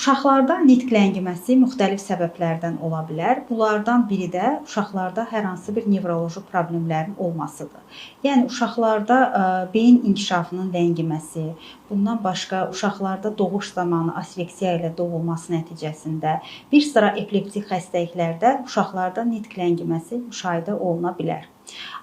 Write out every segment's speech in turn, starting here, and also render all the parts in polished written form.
Uşaqlarda nitq ləngiməsi müxtəlif səbəblərdən ola bilər. Bunlardan biri də uşaqlarda hər hansı bir nevroloji problemlərin olmasıdır. Yəni uşaqlarda beyin inkişafının ləngiməsi, bundan başqa uşaqlarda doğuş zamanı asfiksiya ilə doğulması nəticəsində bir sıra epileptik xəstəliklərdə uşaqlarda nitq ləngiməsi müşahidə oluna bilər.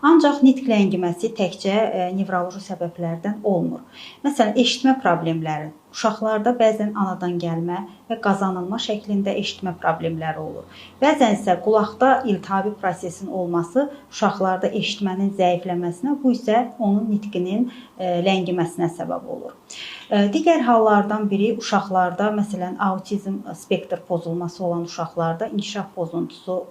Ancaq nitq ləngiməsi təkcə nevroloji səbəblərdən olmur. Məsələn, eşitmə problemləri. Uşaqlarda bəzən anadan gəlmə və qazanılma şəklində eşitmə problemləri olur. Bəzən isə qulaqda iltihabi prosesin olması uşaqlarda eşitmənin zəifləməsinə, bu isə onun nitqinin ləngiməsinə səbəb olur. Digər hallardan biri uşaqlarda, məsələn, autizm spektr pozulması olan uşaqlarda inkişaf pozuntusu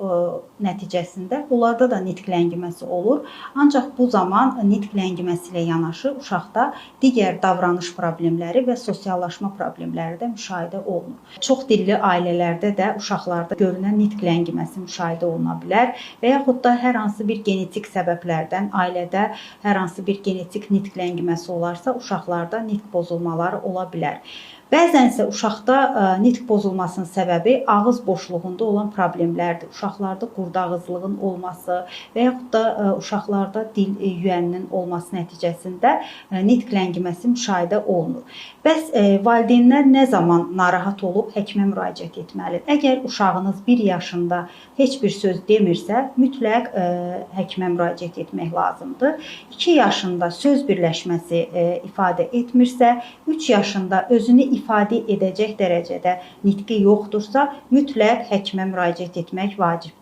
nəticəsində onlarda da nitq ləngiməsi olur. Ancaq bu zaman nitq ləngiməsi ilə yanaşı uşaqda digər davranış problemləri və sosiallaşma problemləri də müşahidə olunur. Çox dilli ailələrdə də uşaqlarda görünən nitq ləngiməsi müşahidə oluna bilər və yaxud da hər hansı bir genetik səbəblərdən ailədə hər hansı bir genetik nitq ləngiməsi olarsa, uşaqlarda nitq pozulmaları ola bilər. Bəzən isə uşaqda nitq pozulmasının səbəbi ağız boşluğunda olan problemlərdir. Uşaqlarda qurdağızlığın olması və yaxud da uşaqlarda dil yüyəninin olması nəticəsində nitq ləngiməsi müşahidə olunur. Bəs valideynlər nə zaman narahat olub həkimə müraciət etməlidir? Əgər uşağınız 1 yaşında heç bir söz demirsə, mütləq həkimə müraciət etmək lazımdır. 2 yaşında söz birləşməsi ifadə etmirsə, 3 yaşında özünü ifadə edəcək dərəcədə nitqi yoxdursa, mütləq həkimə müraciət etmək vacibdir.